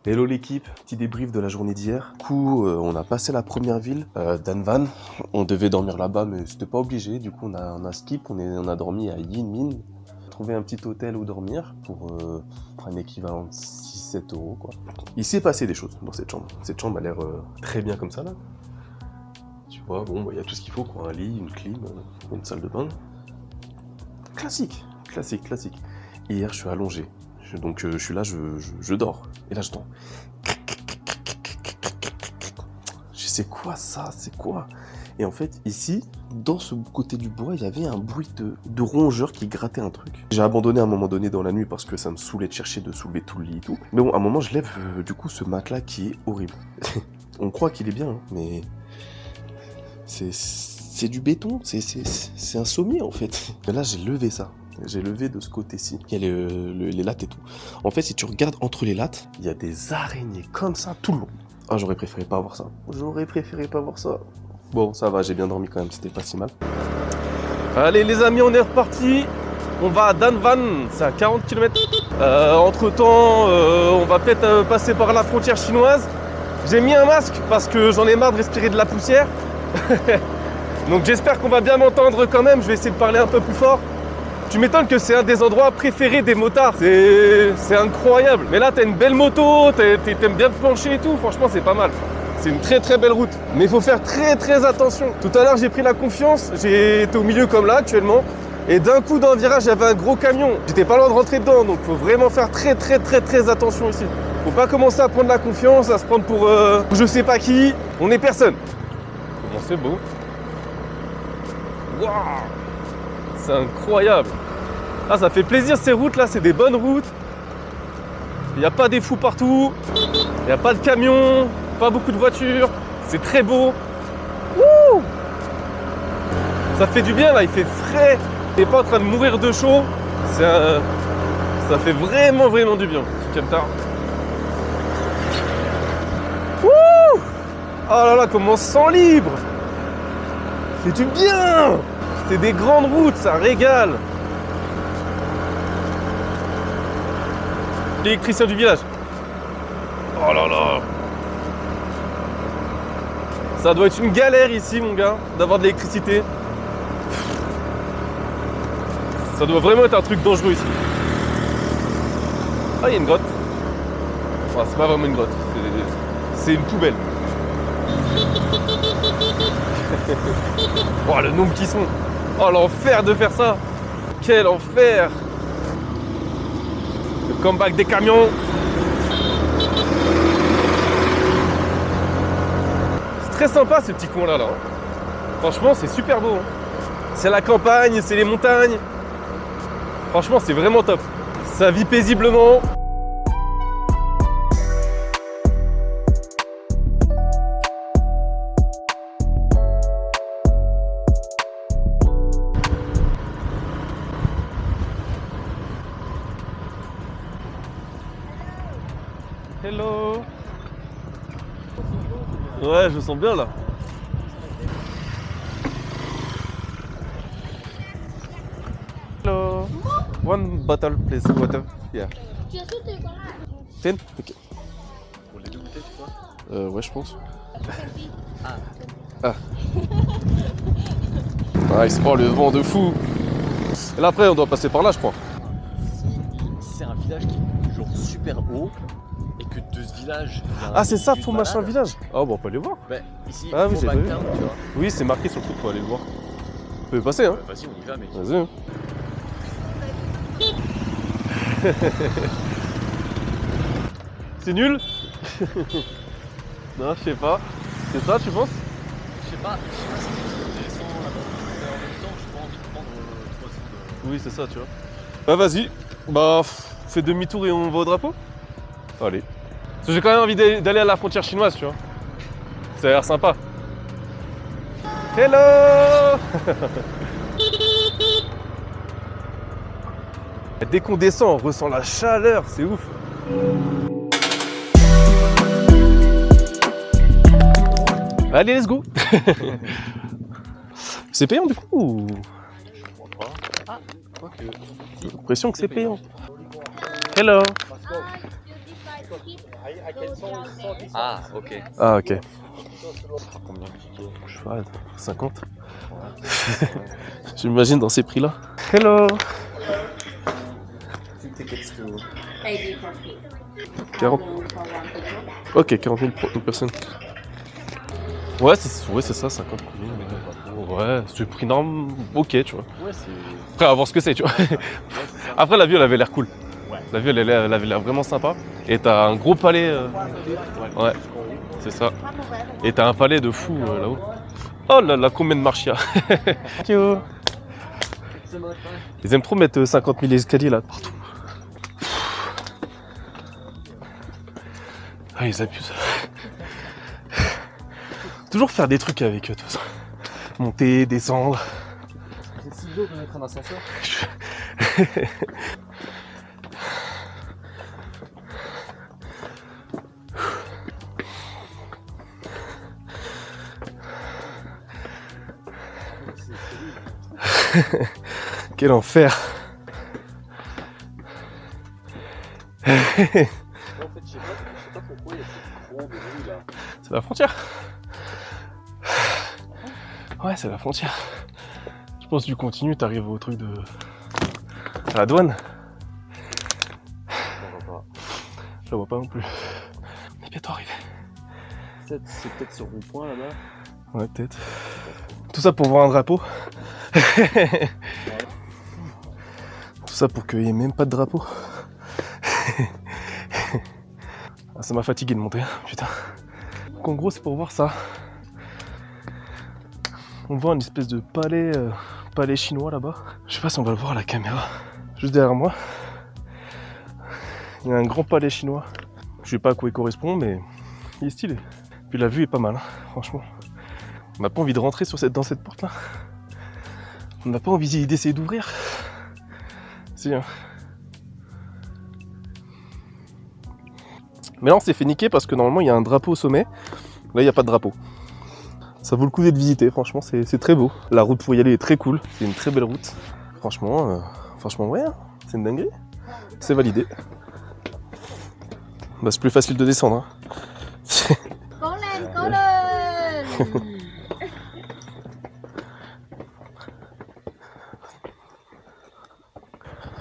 Hello l'équipe, petit débrief de la journée d'hier. Du coup, on a passé la première ville, Danvan. On devait dormir là-bas, mais c'était pas obligé. Du coup, on a skip, on a dormi à Yin Min. Trouvé un petit hôtel où dormir pour un équivalent de 6-7 euros, quoi. Il s'est passé des choses dans cette chambre. Cette chambre a l'air très bien comme ça, là. Tu vois, bon, il y a tout ce qu'il faut, quoi. Un lit, une clim, une salle de bain. Classique, classique, classique. Hier, je suis allongé. Donc je suis là, je dors. Et là, je dors. Je sais quoi ça, c'est quoi? Et en fait, ici, dans ce côté du bois, il y avait un bruit de rongeur qui grattait un truc. J'ai abandonné à un moment donné dans la nuit parce que ça me saoulait de chercher de soulever tout le lit et tout. Mais bon, à un moment, je lève du coup ce matelas qui est horrible. On croit qu'il est bien, hein, mais c'est du béton, c'est un sommier en fait. Et là, j'ai levé ça. J'ai levé de ce côté-ci. Il y a les lattes et tout. En fait, si tu regardes entre les lattes, il y a des araignées comme ça tout le long. Ah, j'aurais préféré pas voir ça. J'aurais préféré pas voir ça. Bon, ça va, j'ai bien dormi quand même, c'était pas si mal. Allez les amis, on est reparti. On va à Danvan, c'est à 40 km. Entre temps, on va peut-être passer par la frontière chinoise. J'ai mis un masque parce que j'en ai marre de respirer de la poussière. Donc j'espère qu'on va bien m'entendre quand même. Je vais essayer de parler un peu plus fort. Tu m'étonnes que c'est un des endroits préférés des motards. C'est incroyable. Mais là, t'as une belle moto, t'aimes bien te plancher et tout. Franchement, c'est pas mal. C'est une très très belle route. Mais il faut faire très très attention. Tout à l'heure, j'ai pris la confiance. J'étais au milieu comme là actuellement. Et d'un coup, dans un virage, j'avais un gros camion. J'étais pas loin de rentrer dedans. Donc, il faut vraiment faire très très très très attention ici. Faut pas commencer à prendre la confiance, à se prendre pour je sais pas qui. On est personne. Comment c'est beau. Waouh! C'est incroyable. Ah, ça fait plaisir ces routes là, c'est des bonnes routes. Il n'y a pas des fous partout. Il n'y a pas de camions, pas beaucoup de voitures. C'est très beau. Wouh! Ça fait du bien là, il fait frais. Tu n'es pas en train de mourir de chaud. Ça fait vraiment vraiment du bien. Camtar. Wouh! Oh là là, comment on se sent libre. C'est du bien. C'est des grandes routes, ça régale. L'électricien du village. Oh là là. Ça doit être une galère ici, mon gars, d'avoir de l'électricité. Ça doit vraiment être un truc dangereux ici. Ah, il y a une grotte. Enfin, c'est pas vraiment une grotte, c'est une poubelle. Oh, le nombre qui sont. Oh, l'enfer de faire ça. Quel enfer. Le comeback des camions. C'est très sympa ces petits coins là. Franchement, c'est super beau. C'est la campagne, c'est les montagnes. Franchement, c'est vraiment top. Ça vit paisiblement. Hello. Ouais, je sens bien là. Hello. One bottle, please. Water. Yeah. Tu as sauté par là. 10? Ok. Pour les deux bouteilles, tu vois? Ouais, je pense. Ah. Ah. Nice. Oh, le vent de fou. Et là, après, on doit passer par là, je crois. C'est un village qui est genre super haut et que de ce village. Ah, c'est ça, faux faux machin village. Ah, bon, on peut aller voir. Bah, ici, Ah oui, Faux j'ai vu. Backtown, tu vois. Oui, c'est marqué sur le truc, faut aller le voir. On peut y passer, hein. Vas-y, on y va, mec. Vas-y. C'est nul. Non, je sais pas. C'est ça, tu penses? Je sais pas si on descend là-bas. Mais en même temps, j'ai pas envie de prendre 3 secondes. Oui, c'est ça, tu vois. Bah, vas-y. Bah, fais demi-tour et on va au drapeau. Allez. Parce que j'ai quand même envie d'aller à la frontière chinoise, tu vois. Ça a l'air sympa. Hello. Dès qu'on descend, on ressent la chaleur, c'est ouf. Allez, let's go. C'est payant du coup ou... Je crois pas. Ah, quoique. J'ai l'impression que c'est payant. Hello. Ah, ok. Ah, ok. Combien de tickets? Je sais pas, 50. J'imagine dans ces prix-là. Hello. Two tickets to 40. Ok, 40 000 pour une personne. Ouais, c'est ça, 50 000. Ouais, c'est le prix norme, ok, tu vois. Ouais, c'est. Après, à voir ce que c'est, tu vois. Après, la vue, elle avait l'air cool. La vue, elle avait l'air vraiment sympa. Et t'as un gros palais. Ouais, c'est ça. Et t'as un palais de fou là-haut. Oh là là, combien de marches il y a. Thank you. Ils aiment trop mettre 50 000 escaliers là, partout. Ah, ils abusent. Toujours faire des trucs avec eux, de toute façon. Monter, descendre. C'est si beau de mettre un ascenseur. Quel enfer. En fait, je sais pas pourquoi il y a ce gros bruit là. C'est la frontière. Ouais, c'est la frontière. Je pense que tu continues, t'arrives au truc de... à la douane. On va pas. Je la vois pas non plus. On est bientôt arrivé. C'est peut-être sur mon point là-bas. Ouais, peut-être. Tout ça pour voir un drapeau. Tout ça pour qu'il n'y ait même pas de drapeau. Ah, ça m'a fatigué de monter, putain. Donc en gros, c'est pour voir ça. On voit une espèce de palais, palais chinois là-bas. Je sais pas si on va le voir à la caméra. Juste derrière moi, il y a un grand palais chinois. Je sais pas à quoi il correspond, mais il est stylé. Puis la vue est pas mal, hein, franchement. On n'a pas envie de rentrer dans cette porte-là. On n'a pas envie d'essayer d'ouvrir. Si, hein. Mais là, on s'est fait niquer parce que normalement, il y a un drapeau au sommet. Là, il n'y a pas de drapeau. Ça vaut le coup d'être visité, franchement, c'est très beau. La route pour y aller est très cool. C'est une très belle route. Franchement, ouais, hein, c'est une dinguerie. C'est validé. Bah, c'est plus facile de descendre. Hein.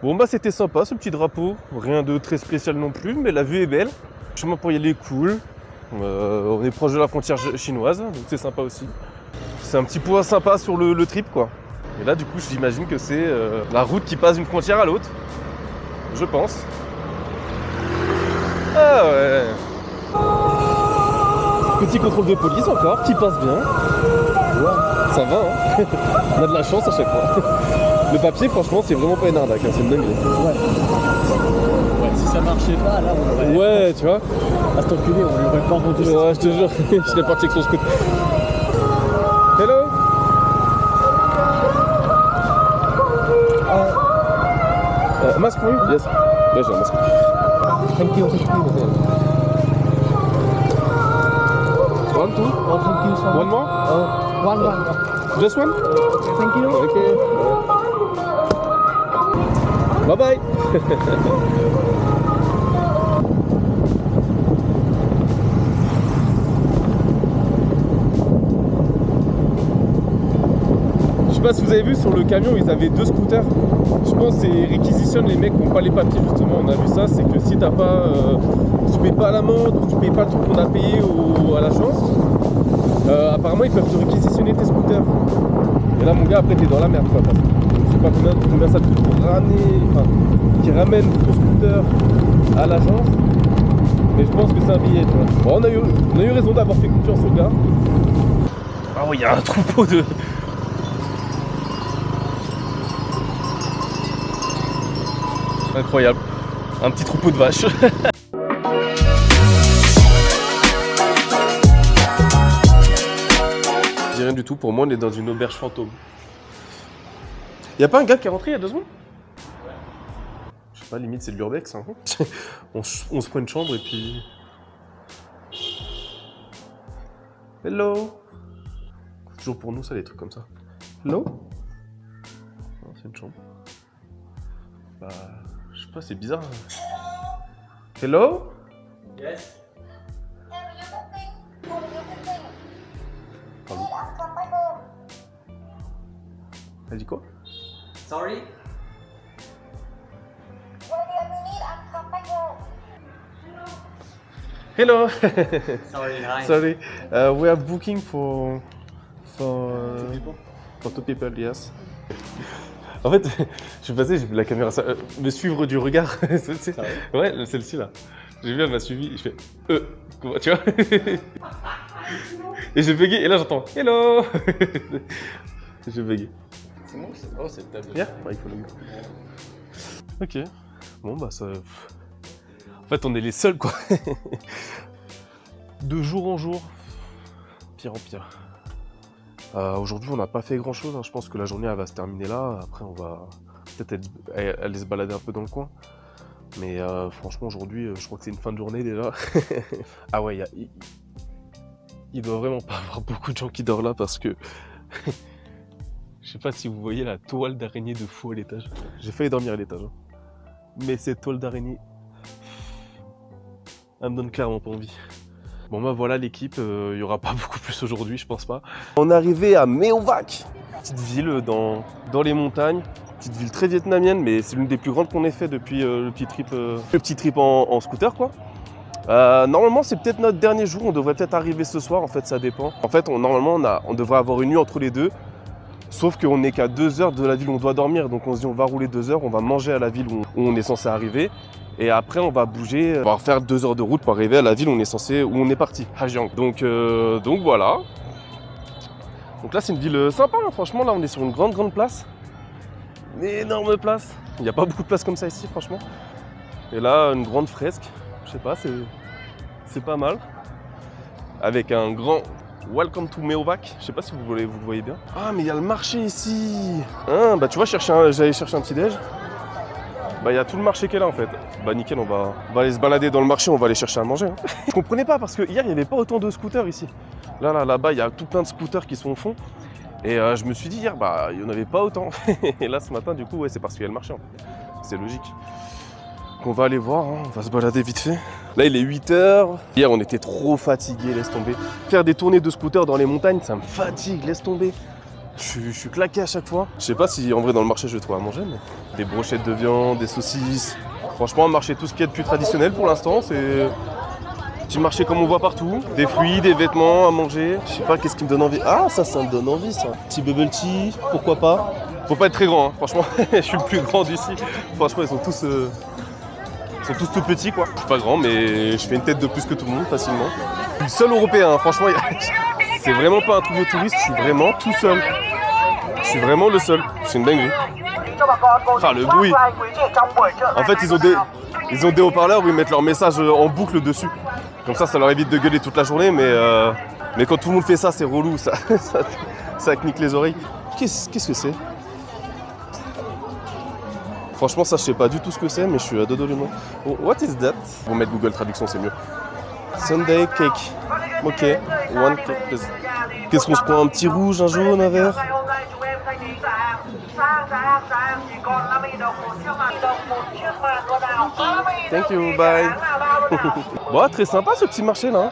Bon bah c'était sympa ce petit drapeau, rien de très spécial non plus, mais la vue est belle. Le chemin pour y aller est cool. On est proche de la frontière chinoise, donc c'est sympa aussi. C'est un petit point sympa sur le trip quoi. Et là du coup j'imagine que c'est la route qui passe d'une frontière à l'autre. Je pense. Ah ouais. Petit contrôle de police encore, qui passe bien. Ouais, ça va hein. On a de la chance à chaque fois. Le papier franchement c'est vraiment pas une arnaque, hein, c'est une dinguerie. Ouais, si ça marchait pas, là on aurait. Ouais, tu vois. À cet enculé, on lui aurait pas rendu ça. Ouais, je te jure, je serais parti avec son scoot. Hello. Mask for you? Yes. Yeah, j'ai un masque. Thank you. One, two. Oh, thank you so much. One more? One. Just one? Thank you. Okay. Bye bye. Je sais pas si vous avez vu sur le camion, ils avaient 2 scooters. Je pense que c'est réquisitionnent les mecs qui n'ont pas les papiers justement. On a vu ça, c'est que si t'as pas, tu payes pas l'amende ou tu payes pas le truc qu'on a payé à l'agence, apparemment ils peuvent te réquisitionner tes scooters. Et là mon gars après t'es dans la merde quoi. Parce que je sais pas combien ça te coûte pour ramener, qui ramène ton scooter à l'agence. Mais je pense que c'est un billet, tu vois. Bon, on a eu raison d'avoir fait confiance au gars. Ah oui, il y a un troupeau de... Incroyable. Un petit troupeau de vaches. Je dis rien du tout, pour moi on est dans une auberge fantôme. Y'a pas un gars qui est rentré il y a 2 secondes? Je sais pas, limite c'est de l'urbex. Hein. on se prend une chambre et puis... Hello. Toujours pour nous ça, les trucs comme ça. Hello. Non, c'est une chambre. Bah... Je sais pas, c'est bizarre. Hello? Yes. Elle dit quoi? Sorry? Hello. Sorry, hi. Sorry, we are booking for two people, yes. En fait, je suis passé, j'ai vu la caméra, me suivre du regard. Ouais, celle-ci là. J'ai vu, elle m'a suivi, je fais comment, tu vois. Et j'ai bugué, et là j'entends hello. J'ai bugué. C'est moi ou c'est. Oh, c'est le tableau. Yeah, il faut le mieux. Ok, bon bah ça. En fait, on est les seuls quoi. De jour en jour, pire en pire. Aujourd'hui, on n'a pas fait grand chose. Hein. Je pense que la journée elle va se terminer là. Après, on va peut-être aller se balader un peu dans le coin. Mais franchement, aujourd'hui, je crois que c'est une fin de journée déjà. Ah ouais, il doit vraiment pas y avoir beaucoup de gens qui dorment là parce que. Je sais pas si vous voyez la toile d'araignée de fou à l'étage. J'ai failli dormir à l'étage. Hein. Mais cette toile d'araignée. Elle me donne clairement pas envie. Bon bah voilà l'équipe, il n'y aura pas beaucoup plus aujourd'hui, je pense pas. On est arrivé à Meovac, petite ville dans les montagnes, petite ville très vietnamienne, mais c'est l'une des plus grandes qu'on ait fait depuis le petit trip en scooter quoi. Normalement c'est peut-être notre dernier jour, on devrait peut-être arriver ce soir, en fait ça dépend. En fait normalement on devrait avoir une nuit entre les deux, sauf qu'on n'est qu'à 2 heures de la ville où on doit dormir, donc on se dit on va rouler 2 heures, on va manger à la ville où on est censé arriver. Et après, on va bouger, on va faire 2 heures de route pour arriver à la ville où on est parti, Hajiang. Donc voilà. Donc là, c'est une ville sympa, hein. Franchement. Là, on est sur une grande place. Une énorme place. Il n'y a pas beaucoup de place comme ça ici, franchement. Et là, une grande fresque. Je sais pas, c'est pas mal. Avec un grand Welcome to Meovac. Je sais pas si vous le voyez bien. Ah, mais il y a le marché ici. Ah, bah tu vois, j'allais chercher un petit déj. Bah il y a tout le marché qui est là en fait. Bah nickel, on va aller se balader dans le marché, on va aller chercher à manger. Hein. Je comprenais pas parce que hier il n'y avait pas autant de scooters ici. Là-bas il y a tout plein de scooters qui sont au fond. Et je me suis dit hier bah il n'y en avait pas autant. Et là ce matin du coup ouais c'est parce qu'il y a le marché en fait. C'est logique. Donc on va aller voir, hein. On va se balader vite fait. Là il est 8h. Hier on était trop fatigués, laisse tomber. Faire des tournées de scooter dans les montagnes ça me fatigue, laisse tomber. Je suis claqué à chaque fois. Je sais pas si en vrai dans le marché je vais trouver à manger, mais des brochettes de viande, des saucisses. Franchement, un marché tout ce qui est de plus traditionnel pour l'instant, c'est un petit marché comme on voit partout. Des fruits, des vêtements à manger. Je sais pas qu'est-ce qui me donne envie. Ah ça me donne envie ça. Petit bubble tea, pourquoi pas. Faut pas être très grand, hein. Franchement, je suis le plus grand d'ici. Franchement, ils sont tous tout petits quoi. Je suis pas grand, mais je fais une tête de plus que tout le monde facilement. Je suis le seul européen, hein. Franchement, c'est vraiment pas un truc de touriste. Je suis vraiment tout seul. Je suis vraiment le seul, c'est une dinguerie. Enfin le bruit. En fait ils ont des haut-parleurs où ils mettent leur message en boucle dessus. Comme ça leur évite de gueuler toute la journée, mais quand tout le monde fait ça c'est relou, ça knique les oreilles. Qu'est-ce que c'est? Franchement ça je sais pas du tout ce que c'est, mais je suis à deux doigts du monde. What is that? Vous mettre Google Traduction c'est mieux. Sunday cake. Ok, one cake please. Qu'est-ce qu'on se prend? Un petit rouge, un jaune, un vert? Thank you, bye. Bon, très sympa ce petit marché là.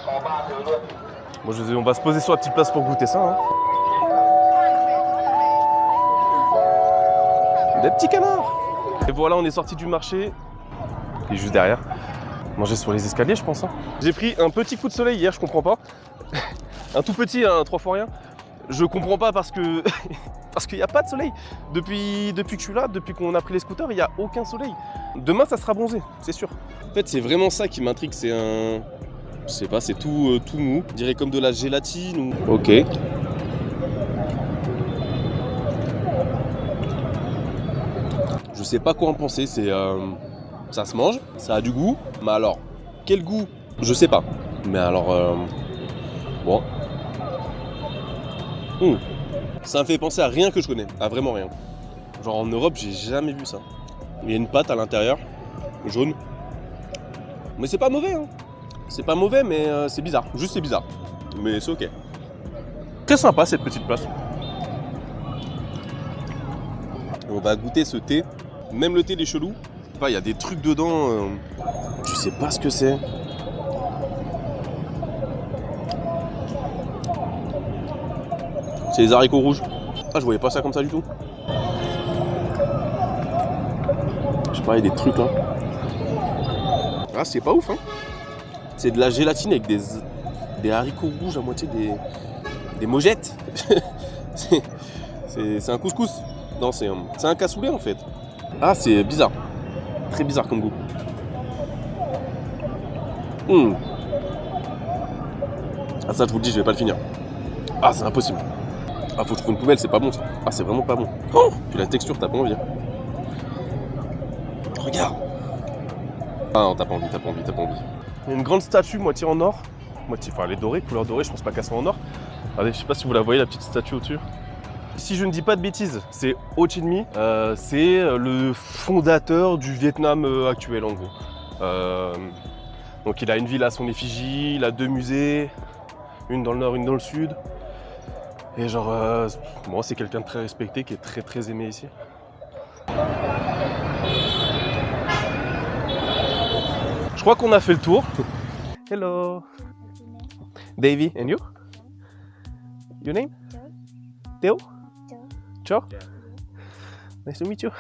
Bon, on va se poser sur la petite place pour goûter ça. Hein. Des petits canards. Et voilà, on est sorti du marché. Il est juste derrière. Manger sur les escaliers, je pense. Hein. J'ai pris un petit coup de soleil hier, je comprends pas. Un tout petit, hein, 3 fois rien. Je comprends pas parce que parce qu'il n'y a pas de soleil. Depuis que je suis là, depuis qu'on a pris les scooters, il n'y a aucun soleil. Demain, ça sera bronzé, c'est sûr. En fait, c'est vraiment ça qui m'intrigue. C'est un... Je sais pas, c'est tout mou. Je dirais comme de la gélatine ou... Ok. Je sais pas quoi en penser. C'est... Ça se mange, ça a du goût. Mais alors, quel goût? Je sais pas. Mais alors... Bon... Ça me fait penser à rien que je connais, à vraiment rien. Genre en Europe, j'ai jamais vu ça. Il y a une pâte à l'intérieur, jaune. Mais c'est pas mauvais, hein. C'est pas mauvais, mais c'est bizarre. Juste c'est bizarre. Mais c'est ok. Très sympa cette petite place. On va goûter ce thé. Même le thé, il est chelou. Il y a des trucs dedans. Je sais pas ce que c'est. C'est les haricots rouges. Ah, je voyais pas ça comme ça du tout. Je parlais des trucs là. Ah, c'est pas ouf, hein. C'est de la gélatine avec des haricots rouges à moitié, des mogettes. c'est un couscous. Non, c'est un cassoulet en fait. Ah, c'est bizarre. Très bizarre comme goût. Ah, ça, je vous le dis, je vais pas le finir. Ah, c'est impossible. Ah, faut que je trouve une poubelle, c'est pas bon ça. Ah, c'est vraiment pas bon. Oh, puis la texture, t'as pas envie. Hein. Regarde. Ah non, t'as pas envie. Il y a une grande statue, moitié en or. Moitié, enfin, elle est dorée, couleur dorée, je pense pas qu'elle soit en or. Regardez, je sais pas si vous la voyez, la petite statue au-dessus. Si je ne dis pas de bêtises, c'est Ho Chi Minh. C'est le fondateur du Vietnam actuel, en gros. Donc il a une ville à son effigie, il a 2 musées, une dans le nord, une dans le sud. Et genre, bon, c'est quelqu'un de très respecté, qui est très très aimé ici. Je crois qu'on a fait le tour. Hello. Davy, and you? Your name? Théo? Ciao. Nice to meet you.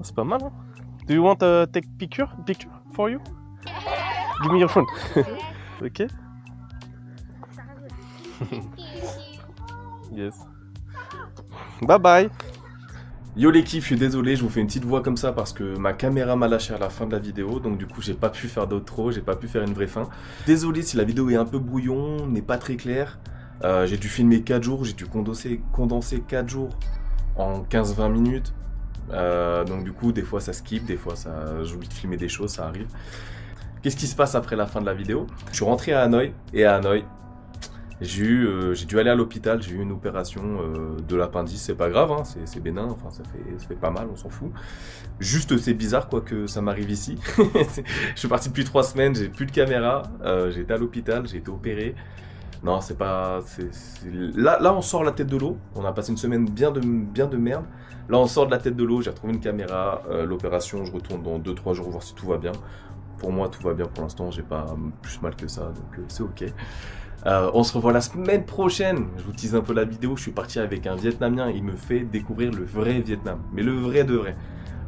C'est pas mal, hein? Do you want to take picture for you? Give me your phone. Ok. Yes. Bye bye. Yo l'équipe, je suis désolé, je vous fais une petite voix comme ça parce que ma caméra m'a lâché à la fin de la vidéo, donc du coup j'ai pas pu faire d'outro, j'ai pas pu faire une vraie fin. Désolé si la vidéo est un peu brouillon, n'est pas très claire. J'ai dû filmer 4 jours, j'ai dû condenser 4 jours en 15-20 minutes. Donc du coup des fois ça skip, des fois j'oublie de filmer des choses, ça arrive. Qu'est-ce qui se passe après la fin de la vidéo? Je suis rentré à Hanoï, et à Hanoï, j'ai dû aller à l'hôpital, j'ai eu une opération de l'appendice, c'est pas grave, hein, c'est bénin, enfin ça fait pas mal, on s'en fout. Juste c'est bizarre quoi que ça m'arrive ici. Je suis parti depuis 3 semaines, j'ai plus de caméra, j'ai été à l'hôpital, j'ai été opéré. Non, c'est pas... Là on sort la tête de l'eau, on a passé une semaine bien de merde. Là on sort de la tête de l'eau, j'ai retrouvé une caméra, l'opération, je retourne dans 2-3 jours voir si tout va bien. Pour moi tout va bien pour l'instant, j'ai pas plus mal que ça, donc c'est ok. On se revoit la semaine prochaine. Je vous tease un peu la vidéo. Je suis parti avec un Vietnamien. Il me fait découvrir le vrai Vietnam. Mais le vrai de vrai.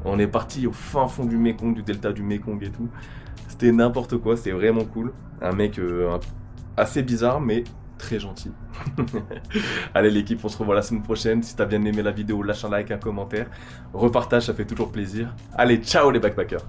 On est parti au fin fond du Mekong, du delta du Mekong et tout. C'était n'importe quoi. C'était vraiment cool. Un mec assez bizarre, mais très gentil. Allez l'équipe, on se revoit la semaine prochaine. Si t'as bien aimé la vidéo, lâche un like, un commentaire. Repartage, ça fait toujours plaisir. Allez, ciao les backpackers.